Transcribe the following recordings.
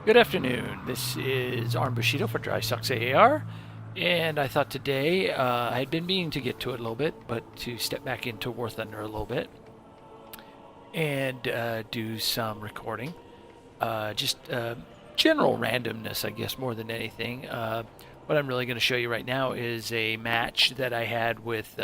Good afternoon. This is Arm Bushido for Dry Socks AAR, and I thought today I had been meaning to get to it a little bit, but to step back into War Thunder a little bit and do some recording. Just general randomness, I guess, more than anything. What I'm really going to show you right now is a match that I had with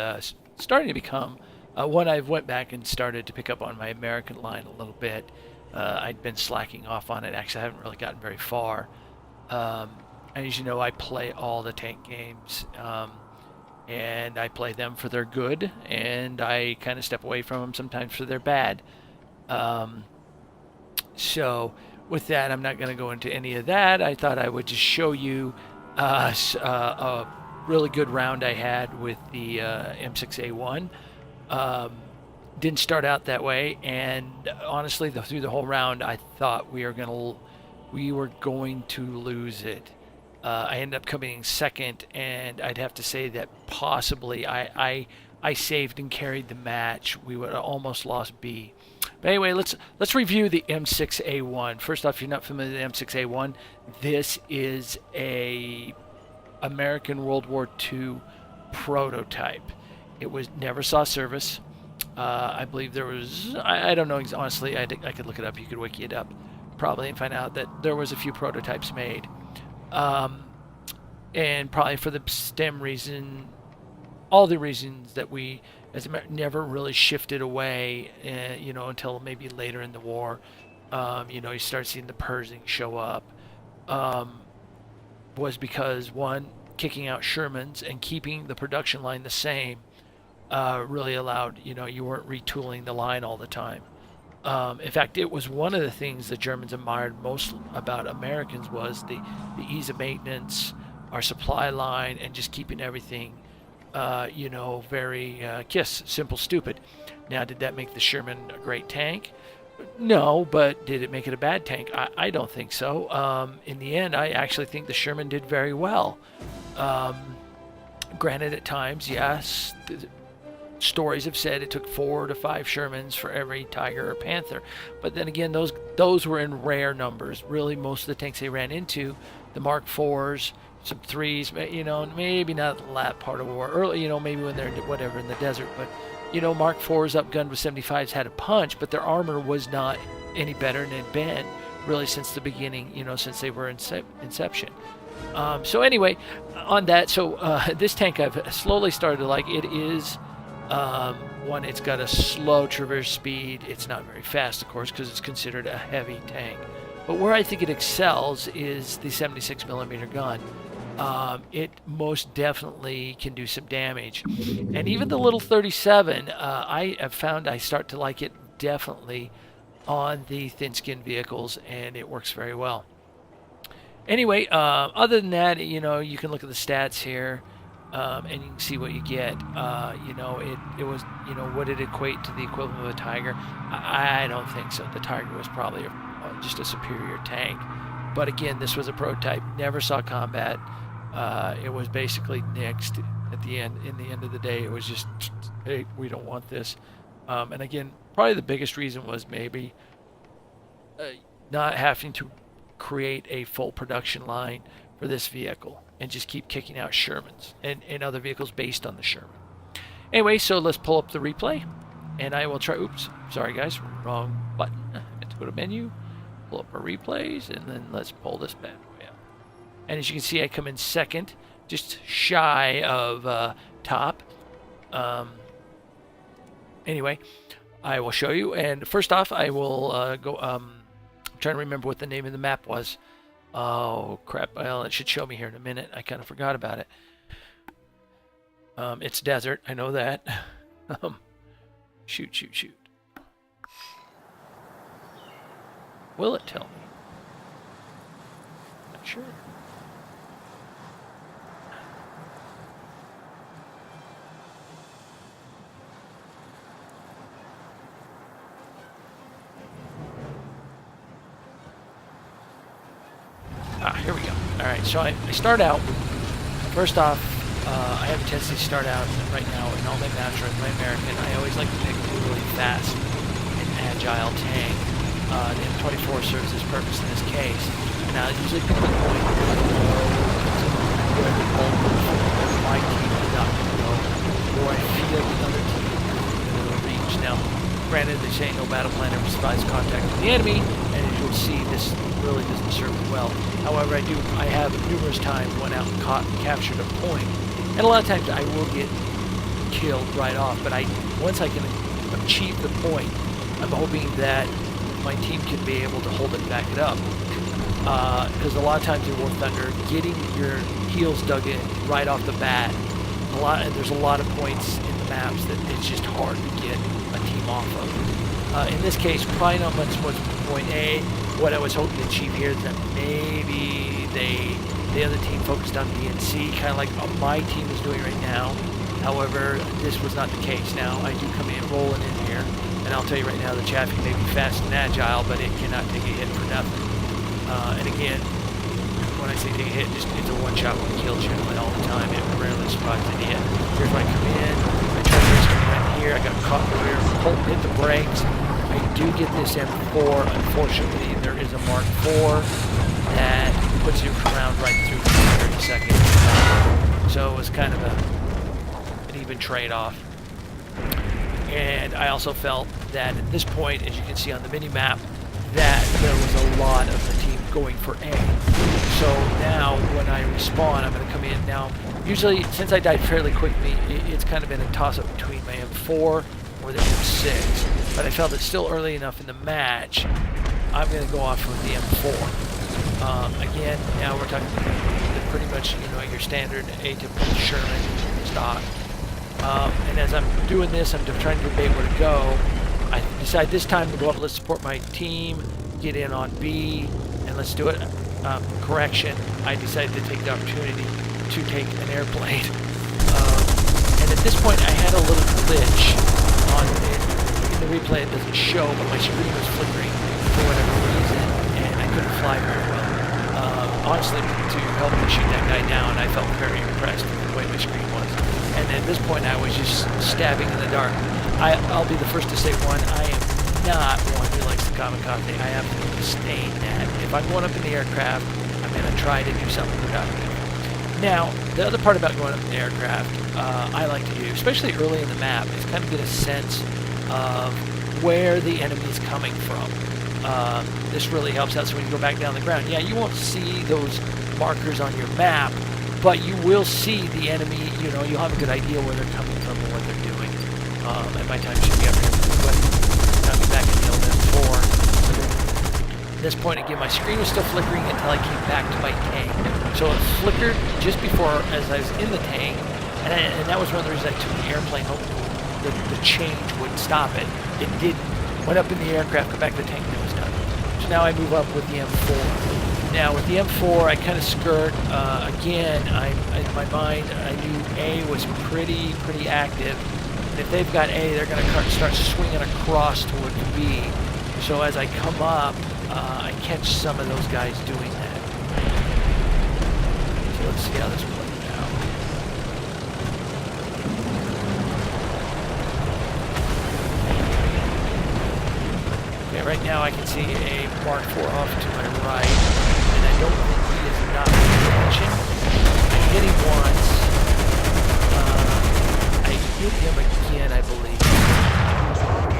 starting to become one I've went back and started to pick up on my American line a little bit. I'd been slacking off on it. Actually, I haven't really gotten very far. As you know, I play all the tank games, and I play them for their good, and I kind of step away from them sometimes for their bad. So with that, I'm not going to go into any of that. I thought I would just show you a really good round I had with the M6A1. Didn't start out that way, and honestly, through the whole round, I thought we were going to lose it. I ended up coming in second, and I'd have to say that possibly I saved and carried the match. We would have almost lost B. But anyway, let's review the M6A1. First off, if you're not familiar with the M6A1, this is a American World War II prototype. It never saw service. I believe there was, I don't know, honestly, I could look it up. You could wiki it up probably and find out that there was a few prototypes made. And probably for the stem reason, all the reasons that we as never really shifted away, until maybe later in the war. You start seeing the Pershing show up, was because one, kicking out Shermans and keeping the production line the same, really allowed, you weren't retooling the line all the time. In fact, it was one of the things the Germans admired most about Americans was the ease of maintenance, our supply line, and just keeping everything, very simple, stupid. Now, did that make the Sherman a great tank? No, but did it make it a bad tank? I don't think so. In the end, I actually think the Sherman did very well. Granted, at times, yes, stories have said it took 4 to 5 Shermans for every Tiger or Panther, but then again, those were in rare numbers. Really, most of the tanks they ran into, the Mark IVs, some 3s, maybe not that part of war. Early, maybe when they're whatever in the desert, but Mark IVs upgunned with 75s had a punch, but their armor was not any better than it had been really since the beginning. Since they were inception. So anyway, on that, this tank I've slowly started to like. It is. One, it's got a slow traverse speed. It's not very fast, of course, because it's considered a heavy tank. But where I think it excels is the 76mm gun. It most definitely can do some damage. And even the little 37, I have found I start to like it definitely on the thin-skinned vehicles, and it works very well. Anyway, other than that, you can look at the stats here. And you can see what you get. It was, would it equate to the equivalent of a Tiger? I don't think so. The Tiger was probably just a superior tank. But again, this was a prototype. Never saw combat. It was basically nixed at the end. In the end of the day, it was just, hey, we don't want this. And again, probably the biggest reason was maybe not having to create a full production line for this vehicle and just keep kicking out Shermans and other vehicles based on the Sherman. Anyway, so let's pull up the replay, and I will try. Oops, sorry guys, wrong button. I meant to go to menu, pull up our replays, and then let's pull this bad boy up. And as you can see, I come in second, just shy of top. Anyway, I will show you. And first off, I will go. I'm trying to remember what the name of the map was. Oh, crap. Well, it should show me here in a minute. I kind of forgot about it. It's desert. I know that. Shoot. Will it tell me? Not sure. Here we go. All right, so I start out. First off, I have a tendency to start out right now in all my maps or in my American. I always like to pick a really fast and agile tank. The M24 serves this purpose in this case. Now, I usually pick the point where the bulk of my team is not going to go, or I feel the other team is going to reach. Now, granted, they say no battle plan ever survives contact with the enemy, and as you'll see, this really doesn't serve me well. However, I have numerous times went out and caught and captured a point, and a lot of times I will get killed right off, but once I can achieve the point, I'm hoping that my team can be able to hold it and back it up. Because a lot of times in War Thunder, getting your heels dug in right off the bat, there's a lot of points in the maps that it's just hard to get a team off of. In this case, probably not much more than point A. What I was hoping to achieve here is that maybe the other team focused on B and C, kind of like my team is doing right now. However, this was not the case. Now, I do come in rolling in here, and I'll tell you right now, the Chaffee may be fast and agile, but it cannot take a hit for nothing. And again, when I say take a hit, it's a one-shot, one-kill generally all the time. It rarely survives any hit. Here's where I come in. I try to risk it right here. I got caught in the rear. Hit the brakes. I do get this M4. Unfortunately, there is a Mark IV that puts you around right through for 30 seconds. So it was kind of an even trade-off. And I also felt that at this point, as you can see on the mini-map, that there was a lot of the team going for A. So now when I respawn, I'm going to come in. Now, usually, since I died fairly quickly, it's kind of been a toss-up between my M4 or the M6. But I felt it's still early enough in the match, I'm going to go off with the M4. Again, now we're talking pretty much, your standard atypical Sherman stock. And as I'm doing this, I'm trying to debate where to go. I decide this time to go up, let's support my team, get in on B, and let's do it. Correction, I decided to take the opportunity to take an airplane. And at this point, I had a little glitch on it. In the replay, it doesn't show, but my screen was flickering for whatever reason, and I couldn't fly very well. Honestly, to help me shoot that guy down, I felt very impressed with the way my screen was. And at this point, I was just stabbing in the dark. I'll be the first to say, one, I am not one who likes the kamikaze. I absolutely disdain that. If I'm going up in the aircraft, I'm going to try to do something productive. Now, the other part about going up in the aircraft, I like to do, especially early in the map, is kind of get a sense of where the enemy is coming from. This really helps out, so when you go back down the ground, yeah, you won't see those markers on your map, but you will see the enemy, you'll have a good idea where they're coming from and what they're doing. And by the time you should be up here, I'll be back in the old M4. At this point, again, my screen was still flickering until I came back to my tank. So it flickered just before, as I was in the tank, and that was one of the reasons I took the airplane, hoping the change would stop it. It didn't. Went up in the aircraft, got back to the tank, and it was done. So now I move up with the M4. Now with the M4, I kind of skirt. Again, in my mind, I knew A was pretty active. And if they've got A, they're going to start swinging across toward B. So as I come up, I catch some of those guys doing that. So let's see how this plays out. Okay, right now I can see a Mark IV off to my right, and I don't think he is not paying attention. I hit him once. I hit him again, I believe.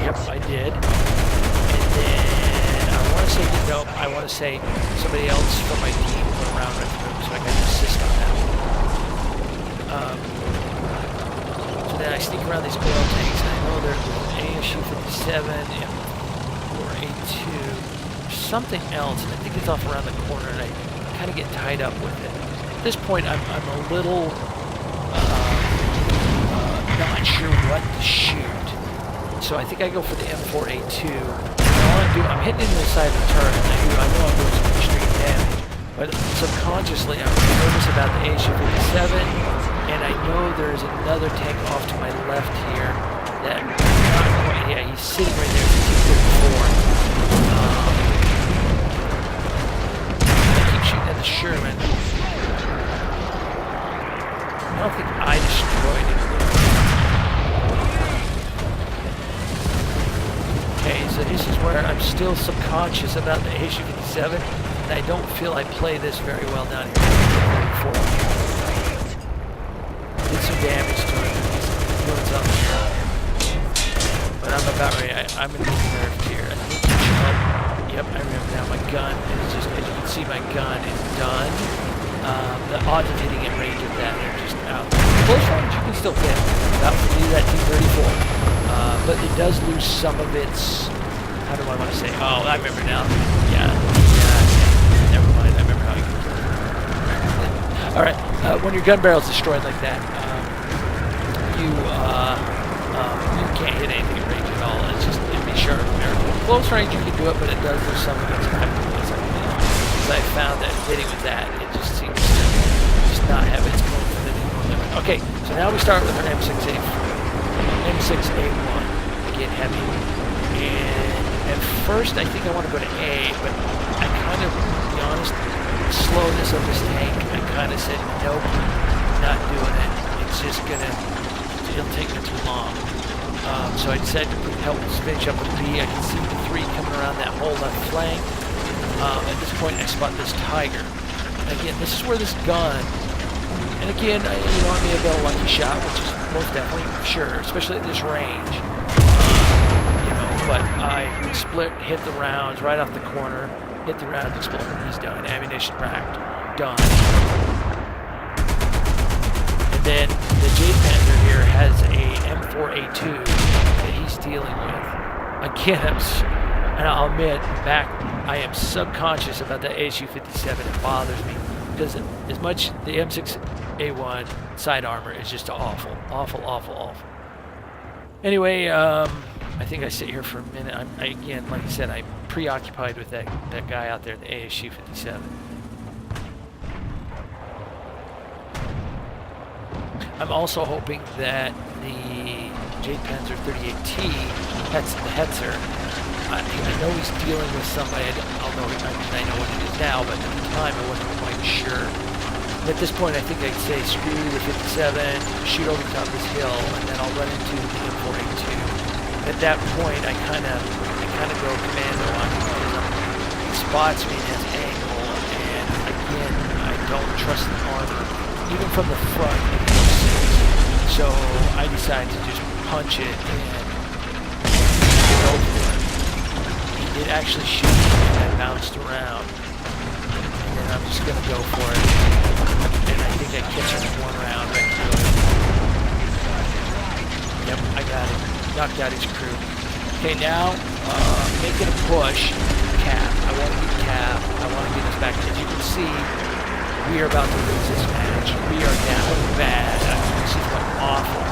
Yep, I did. And then I want to say somebody else from my team went around right through, so I got an assist on that one. So then I sneak around these oil tanks, and I know there's an ASU-57 and or A2, something else, and I think it's off around the corner, and I kind of get tied up with it. At this point, I'm a little not sure what to shoot, so I think I go for the M4A2. I'm hitting into the side of the turret, and I know I'm doing some extreme damage, but subconsciously I'm nervous about the ASU-57, and I know there's another tank off to my left here that, not quite, yeah, he's sitting right there, he keeps getting forward. I keep shooting at the Sherman. I don't think I destroyed it. Okay, so this is where I'm still little subconscious about the ASU-57, and I don't feel I play this very well down here. Did some damage to him. He's doing something here. But I'm about ready. I'm going to be nerfed here. I think yep, I remember now. My gun is just, as you can see, my gun is done. The odds of hitting at range of that are just out. Close range, you can still hit. That would be that T-34. But it does lose some of its, how do I want to say? Oh, I remember now. Yeah. Never mind. I remember how you can do it. All right. When your gun barrel is destroyed like that, you can't hit anything at range at all. It's just, it'd be sharp. Close range, you can do it, but it does lose some of its effectiveness. Because I found that hitting with that, it just seems to just not have its own limit. Okay, so now we start with our M6A1. Get heavy. And at first, I think I want to go to A, but I kind of, to be honest, the slowness of this tank, I kind of said, nope, not doing it. It's just gonna, it'll take me too long. So I decided to help finish up with B. I can see the 3 coming around that whole left flank. At this point, I spot this Tiger. And again, this is where this gun, and again, I may have got a lucky shot, which is most definitely sure, especially at this range. But I hit the rounds right off the corner, hit the round, exploded. He's done. Ammunition racked. Done. And then the J Panther here has a M6A1 that he's dealing with. Again, and I'll admit, I am subconscious about the ASU-57. It bothers me because as much the M6A1 side armor is just awful. Anyway, I think I sit here for a minute. Again, like I said, I'm preoccupied with that guy out there, the ASU-57. I'm also hoping that the J-Panzer 38T, that's the Hetzer. I know he's dealing with somebody, although I know what it is now, but at the time I wasn't quite sure. At this point, I think I'd say screw the 57, shoot over the top of this hill, and then I'll run into the M4A2. At that point, I kind of go commando on him because he spots me and has angle, and again, I don't trust the armor, even from the front. So I decided to just punch it and go for it. He did actually shoot me, and I bounced around, and then I'm just gonna go for it. And I think I catch him in 1 round right through it. Yep, I got it. Knocked out his crew. Okay, now making a push. Cap. I want to beat Cap. I want to get us back. As you can see, we are about to lose this match. We are down bad. This is like awful.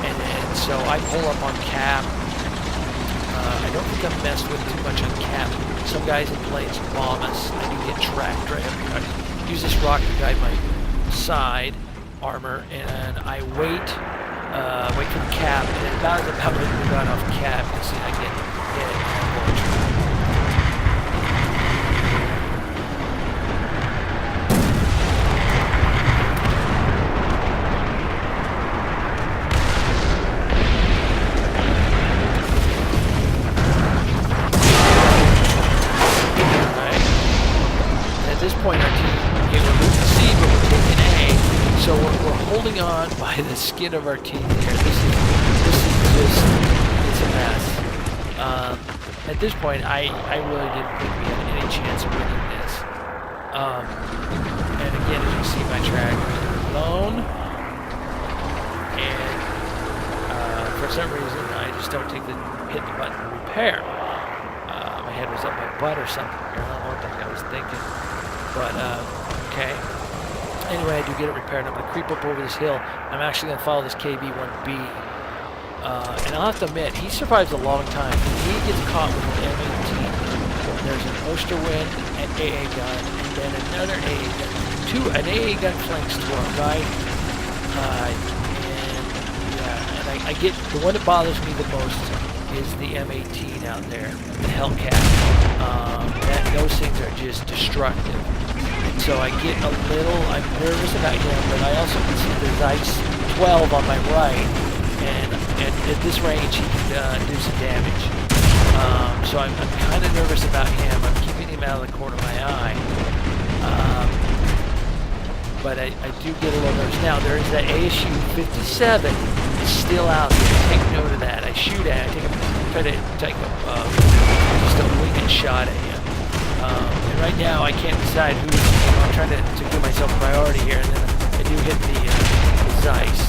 And so I pull up on Cap. I don't think I've messed with too much on Cap. Some guys in planes bomb us. I do get tracked right up here. I use this rocket to guide my side armor, and I wait for the Cap, and about ready to run off Cap, you see I get hit and Alright. At this point our team, we're losing C, but we're taking A. So we're holding on by the skin of our teeth here. This is just, it's a mess. At this point, I really didn't think we had any chance of winning this. And again, as you see, my track is alone. And for some reason, I just don't hit the button to repair. My head was up my butt or something. I don't know what the heck I was thinking. But, okay. Anyway, I do get it repaired. I'm going to creep up over this hill. I'm actually going to follow this KB-1B. And I'll have to admit, he survives a long time. He gets caught with an M18. There's an Osterwind, an AA gun, and then another AA gun. An AA gun flanks to our right. And I get, the one that bothers me the most is the M18 out there, the Hellcat. Those things are just destructive. So I get a little, I'm nervous about him, but I also can see there's ICE-12 on my right, and at this range he can do some damage. So I'm kind of nervous about him. I'm keeping him out of the corner of my eye. But I do get a little nervous. Now, there is that ASU 57 still out there. Take note of that. I shoot at it. Try to take just a winged shot at him. And right now, I can't decide who. I'm trying to give myself priority here. And then I do hit the Zeiss.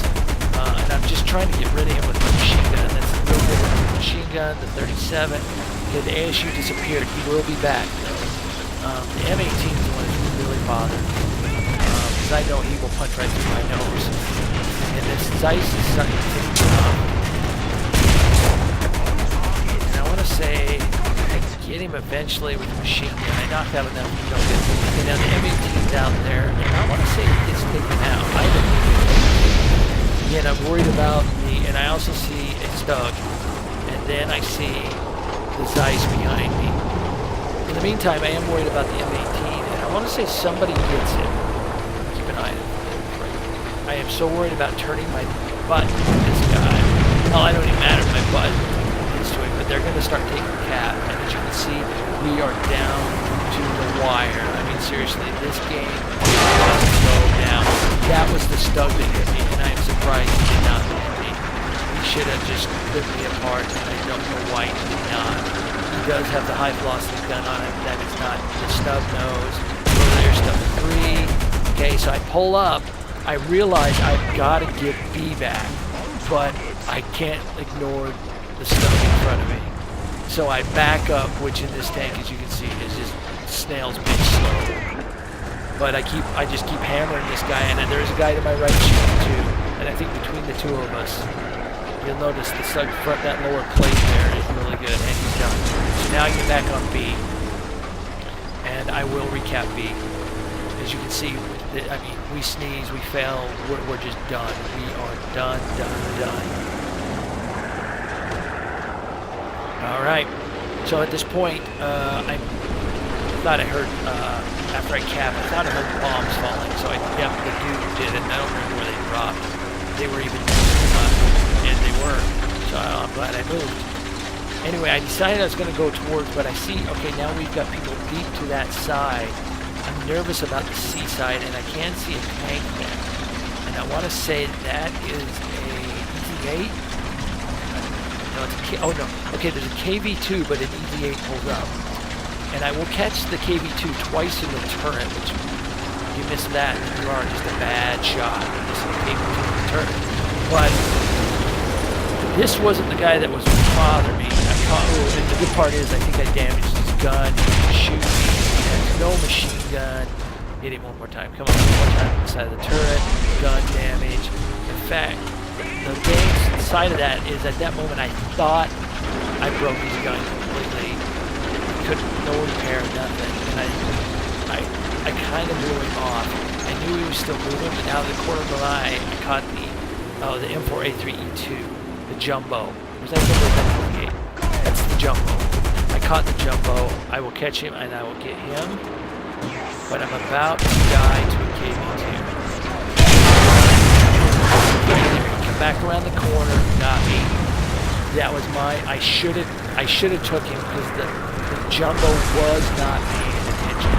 And I'm just trying to get rid of him with the machine gun. That's a little bit of the machine gun, the 37. Okay, the ASU disappeared. He will be back, though. The M18 is the one that's really bothered me. I know he will punch right through my nose. And this Zeiss is starting to take me up. And I want to say I can get him eventually with the machine gun. I knocked out enough to get him. And now the M18's out there. And I want to say he gets taken out. Again, I'm worried about and I also see a Stug. And then I see the Zeiss behind me. In the meantime, I am worried about the M18. And I want to say somebody gets it. I am so worried about turning my butt to this guy. Well, I don't even matter if my butt is to it, but they're going to start taking cap. And as you can see, we are down to the wire. I mean, seriously, this game doesn't go down. That was the Stug that hit me, and I am surprised he did not hit me. He should have just ripped me apart, and I don't know why he did not. He does have the high velocity gun on him. That is not the Stub knows. So there's Stub 3. Okay, so I pull up. I realize I've got to get B back, but I can't ignore the stuff in front of me. So I back up, which in this tank, as you can see, is just snail's pace slow. But I just keep hammering this guy, and then there's a guy to my right shooting too. And I think between the two of us, you'll notice the slug front, that lower plate there is really good, and he's done. So now I get back on B, and I will recap B. As you can see, I mean, we sneeze, we fail, we're just done. We are done. All right. So at this point, I thought I heard, after I capped, I thought I heard bombs falling. So the dude did it, and I don't remember where they dropped. They were even, and they were. So I'm glad I moved. Anyway, I decided I was going to go towards, but I see, okay, now we've got people deep to that side. I'm nervous about the seaside, and I can see a tank there. And I want to say that is a EZ8. No, it's a oh no. Okay, there's a KV2, but an EZ8 pulls up. And I will catch the KV2 twice in the turret, which if you miss that, you are just a bad shot. Missing the KV2 in the turret. But this wasn't the guy that was bothering me. And the good part is I think I damaged his gun, shooting. No machine gun. Hit him one more time. Come on, one more time inside the turret. Gun damage. In fact, the game side of that is at that moment I thought I broke his gun completely. Couldn't, no repair, nothing. And I kind of blew him off. I knew he was still moving, but out of the corner of my eye, I caught the M4A3E2, the jumbo. Was that jumbo? That's the jumbo. I caught the jumbo. I will catch him and I will get him. But I'm about to die to a KV2. Come back around the corner, got me. That was I should have took him because the jumbo was not paying attention.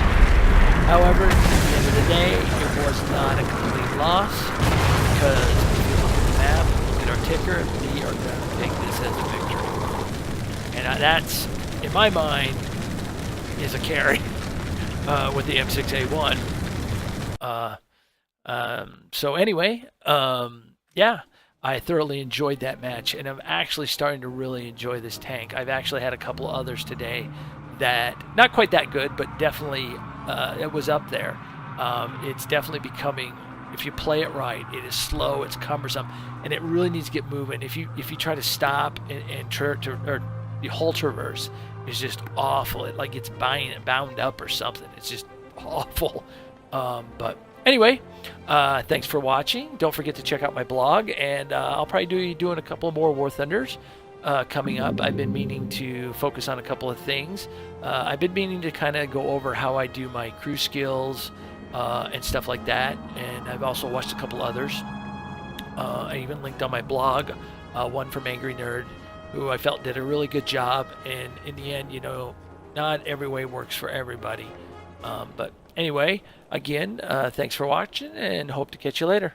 However, at the end of the day, it was not a complete loss because if you look at the map, look at our ticker, we are going to take this as a victory. And that's, in my mind, is a carry with the M6A1. So anyway, yeah, I thoroughly enjoyed that match, and I'm actually starting to really enjoy this tank. I've actually had a couple of others today that, not quite that good, but definitely it was up there. It's definitely becoming, if you play it right, it is slow, it's cumbersome, and it really needs to get moving. If you try to stop and the whole traverse is just awful. It like gets bound up or something. It's just awful. But anyway, thanks for watching. Don't forget to check out my blog, and I'll probably be doing a couple more War Thunders coming up. I've been meaning to focus on a couple of things. I've been meaning to kind of go over how I do my crew skills and stuff like that, and I've also watched a couple others. I even linked on my blog one from Angry Nerd who I felt did a really good job. And in the end, not every way works for everybody. But anyway, again, thanks for watching and hope to catch you later.